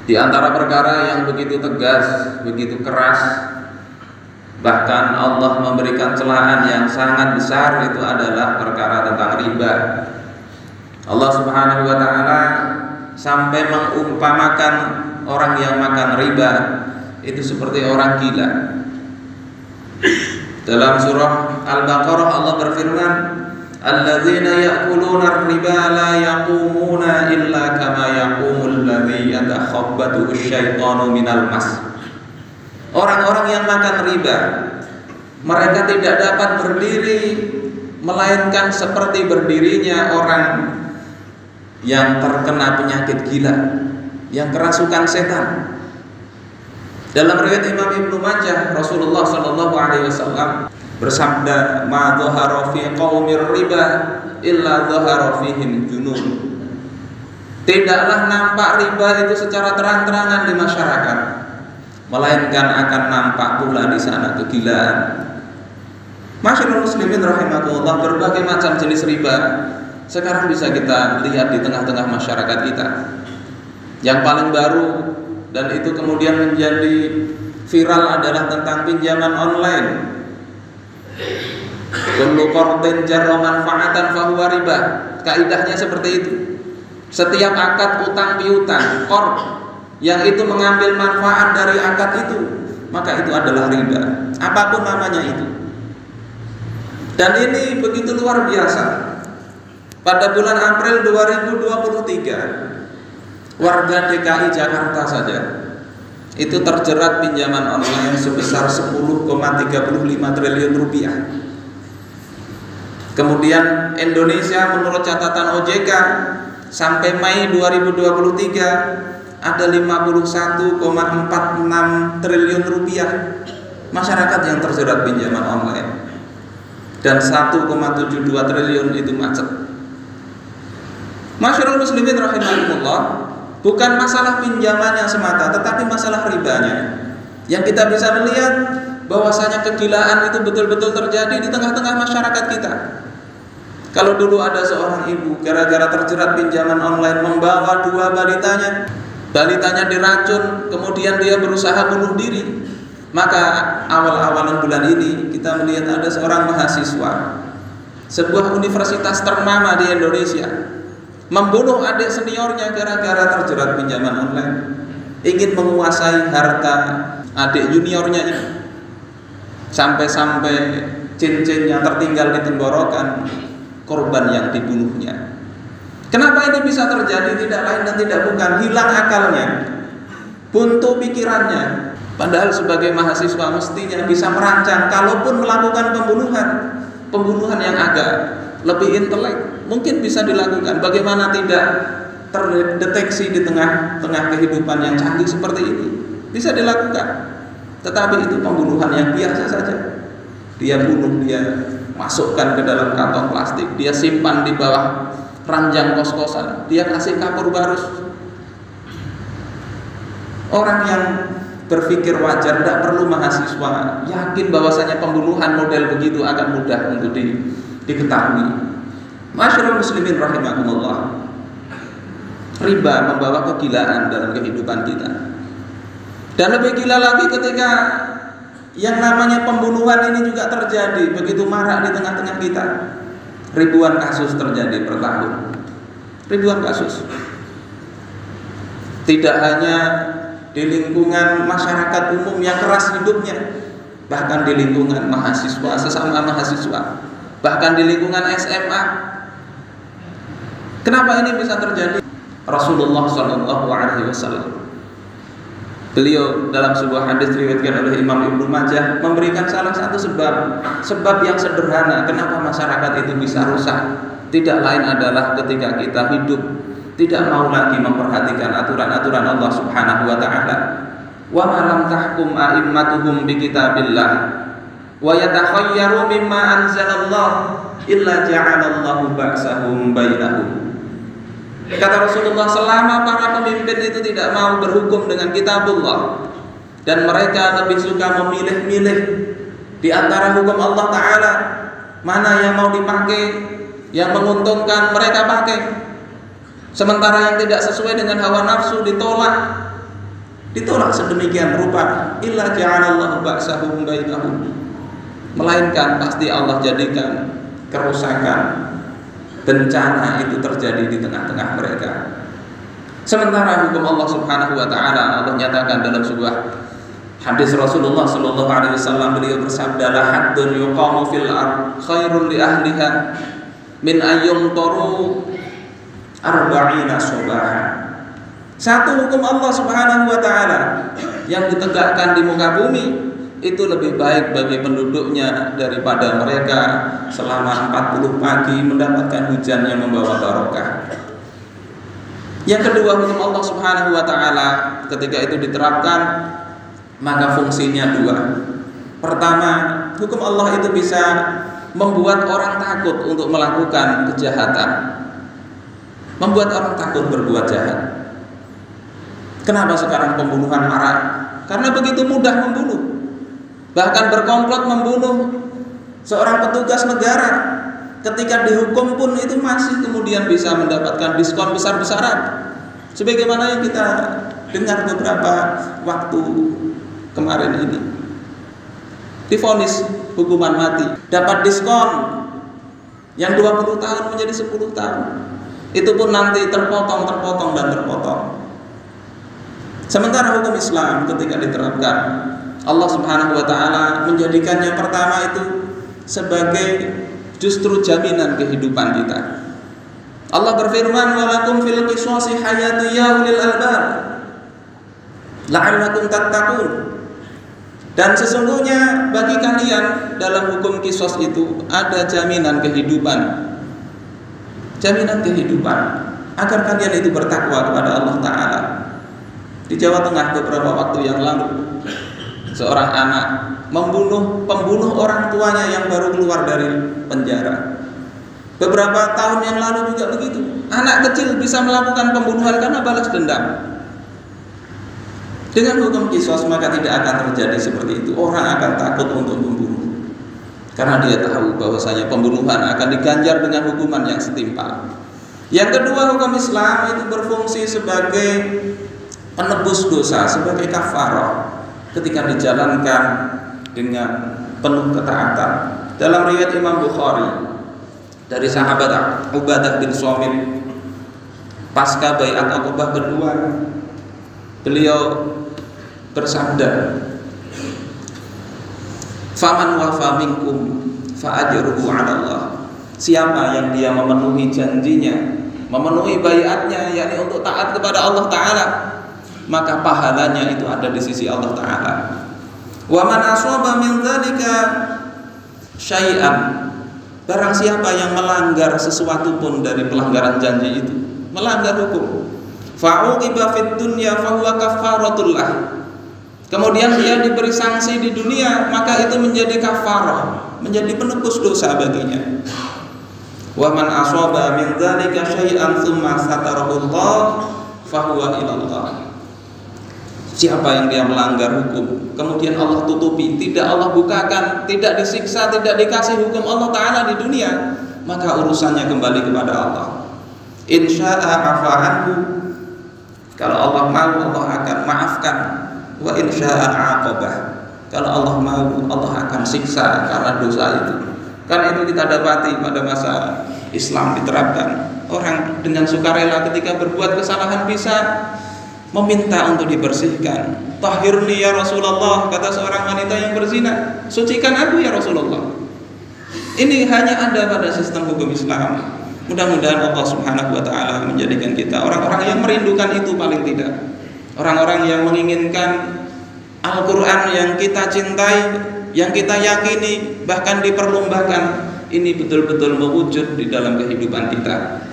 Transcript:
Di antara perkara yang begitu tegas, begitu keras, bahkan Allah memberikan celaan yang sangat besar, itu adalah perkara tentang riba. Allah Subhanahu wa taala sampai mengumpamakan orang yang makan riba itu seperti orang gila. Dalam surah Al-Baqarah Allah berfirman, "Alladzina ya'kuluna ar-riba la yaqumuna illa kama yaqumul ladzi yatakhabbathu asyaitanu minal mas." Orang-orang yang makan riba, mereka tidak dapat berdiri melainkan seperti berdirinya orang yang terkena penyakit gila, yang kerasukan setan. Dalam riwayat Imam Ibnu Majah, Rasulullah sallallahu alaihi wasallam bersabda, "Ma dhahara fi qaumir riba illa dhahara fihim junun." Tidaklah nampak riba itu secara terang-terangan di masyarakat, melainkan akan nampak pula di sana kegilaan. Masyaallah muslimin rahimakumullah, berbagai macam jenis riba sekarang bisa kita lihat di tengah-tengah masyarakat kita. Yang paling baru dan itu kemudian menjadi viral adalah tentang pinjaman online. Kullu qardin jarra manfaatan fahuwa riba. Kaidahnya seperti itu. Setiap akad utang piutang, qard yang itu mengambil manfaat dari akad itu, maka itu adalah riba. Apapun namanya itu. Dan ini begitu luar biasa. Pada bulan April 2023, warga DKI Jakarta saja itu terjerat pinjaman online sebesar 10,35 triliun rupiah. Kemudian Indonesia menurut catatan OJK sampai Mei 2023 ada 51,46 triliun rupiah masyarakat yang terjerat pinjaman online, dan 1,72 triliun itu macet. Masyaallah muslimin rahimakumullah, bukan masalah pinjamannya semata, tetapi masalah ribanya. Yang kita bisa melihat bahwasanya kegilaan itu betul-betul terjadi di tengah-tengah masyarakat kita. Kalau dulu ada seorang ibu gara-gara terjerat pinjaman online membawa dua balitanya diracun, kemudian dia berusaha bunuh diri. Maka awal-awalan bulan ini kita melihat ada seorang mahasiswa sebuah universitas ternama di Indonesia membunuh adik seniornya gara-gara terjerat pinjaman online, ingin menguasai harta adik juniornya ini, sampai-sampai cincinnya tertinggal di tenggorokan korban yang dibunuhnya. Kenapa ini bisa terjadi? Tidak lain dan tidak bukan hilang akalnya, buntu pikirannya. Padahal sebagai mahasiswa mestinya bisa merancang, kalaupun melakukan pembunuhan yang agak lebih intelek, mungkin bisa dilakukan. Bagaimana tidak terdeteksi di tengah-tengah kehidupan yang canggih seperti ini? Bisa dilakukan. Tetapi itu pembunuhan yang biasa saja. Dia bunuh, dia masukkan ke dalam kantong plastik, dia simpan di bawah ranjang kos-kosan, dia kasih kapur barus. Orang yang berpikir wajar, tidak perlu mahasiswa yakin bahwasanya pembunuhan model begitu akan mudah untuk diketahui. Masyaallah muslimin rahimakumullah, riba membawa kegilaan dalam kehidupan kita. Dan lebih gila lagi ketika yang namanya pembunuhan ini juga terjadi begitu marak di tengah-tengah kita. Ribuan kasus terjadi per tahun. Ribuan kasus. Tidak hanya di lingkungan masyarakat umum yang keras hidupnya, bahkan di lingkungan mahasiswa, sesama mahasiswa, bahkan di lingkungan SMA. Kenapa ini bisa terjadi? Rasulullah Shallallahu Alaihi Wasallam, beliau dalam sebuah hadis diriwayatkan oleh Imam Ibnu Majah memberikan salah satu sebab yang sederhana kenapa masyarakat itu bisa rusak. Tidak lain adalah ketika kita hidup tidak mau lagi memperhatikan aturan-aturan Allah Subhanahu wa taala. Wa ma lam tahkum a'immatuhum bi kitabillah wa yatakhayyaru mimma anzalallah illa ja'alallahu ba'sahum bainahum. Kata Rasulullah, selama para pemimpin itu tidak mau berhukum dengan kitabullah dan mereka lebih suka memilih-milih di antara hukum Allah taala, mana yang mau dipakai, yang menguntungkan mereka pakai, sementara yang tidak sesuai dengan hawa nafsu ditolak, ditolak sedemikian rupa, illa ja'alallahu ba'sahum bainahum, melainkan pasti Allah jadikan kerusakan, bencana itu terjadi di tengah-tengah mereka. Sementara hukum Allah Subhanahu wa taala, Allah nyatakan dalam sebuah hadis Rasulullah sallallahu alaihi wasallam, beliau bersabda, la haddun yuqamu fil ard khairun li ahliha min ayyum taru arba'ina subahan. Satu hukum Allah Subhanahu wa taala yang ditegakkan di muka bumi itu lebih baik bagi penduduknya daripada mereka selama 40 pagi mendapatkan hujan yang membawa barokah. Yang kedua, hukum Allah Subhanahu wa taala ketika itu diterapkan maka fungsinya dua. Pertama, hukum Allah itu bisa membuat orang takut untuk melakukan kejahatan, membuat orang takut berbuat jahat. Kenapa sekarang pembunuhan marak? Karena begitu mudah membunuh, bahkan berkomplot membunuh seorang petugas negara. Ketika dihukum pun itu masih kemudian bisa mendapatkan diskon besar-besaran, sebagaimana yang kita dengar beberapa waktu kemarin ini. Divonis hukuman mati, dapat diskon yang 20 tahun menjadi 10 tahun. Itu pun nanti terpotong dan terpotong. Sementara hukum Islam ketika diterapkan, Allah Subhanahu wa taala menjadikannya pertama itu sebagai justru jaminan kehidupan kita. Allah berfirman, walakum fil qisasi hayatun ya ulil albab la'allakum tattaqun. Dan sesungguhnya bagi kalian dalam hukum qisas itu ada jaminan kehidupan. Jaminan kehidupan agar kalian itu bertakwa kepada Allah taala. Di Jawa Tengah beberapa waktu yang lalu, seorang anak pembunuh orang tuanya yang baru keluar dari penjara. Beberapa tahun yang lalu juga begitu. Anak kecil bisa melakukan pembunuhan karena balas dendam. Dengan hukum qisas maka tidak akan terjadi seperti itu. Orang akan takut untuk membunuh karena dia tahu bahwasanya pembunuhan akan diganjar dengan hukuman yang setimpal. Yang kedua, hukum Islam itu berfungsi sebagai penebus dosa, sebagai kafarah ketika dijalankan dengan penuh ketaatan. Dalam riwayat Imam Bukhari dari sahabat Ubadah bin Samit, pasca baiat Aqabah kedua, beliau bersabda, faman wafa minkum fa ajruhu 'ala Allah. Siapa yang dia memenuhi janjinya, memenuhi baiatnya, yakni untuk taat kepada Allah taala, maka pahalanya itu ada di sisi Allah taala. Wa man asaba min dzalika syai'an, barang siapa yang melanggar sesuatu pun dari pelanggaran janji itu, melanggar hukum, fa'uqiba fid dunya fa huwa kafaratul lah, kemudian dia diberi sanksi di dunia, maka itu menjadi kafarah, menjadi penebus dosa baginya. Wa man asaba min dzalika syai'an tsumma satarahu Allah fa huwa ila Allah. Siapa yang dia melanggar hukum, kemudian Allah tutupi, tidak Allah bukakan, tidak disiksa, tidak dikasih hukum Allah Ta'ala di dunia, maka urusannya kembali kepada Allah. Insya'a afa'anhu, kalau Allah mau Allah akan maafkan. Wa insya'a aqabah, kalau Allah mau Allah akan siksa karena dosa itu. Karena itu kita dapati pada masa Islam diterapkan, orang dengan sukarela ketika berbuat kesalahan bisa meminta untuk dibersihkan. Tahhirni ya Rasulullah, kata seorang wanita yang berzina, sucikan aku ya Rasulullah. Ini hanya ada pada sistem hukum Islam. Mudah-mudahan Allah Subhanahu wa taala menjadikan kita orang-orang yang merindukan itu, paling tidak orang-orang yang menginginkan Al-Quran yang kita cintai, yang kita yakini, bahkan diperlombakan, ini betul-betul mewujud di dalam kehidupan kita.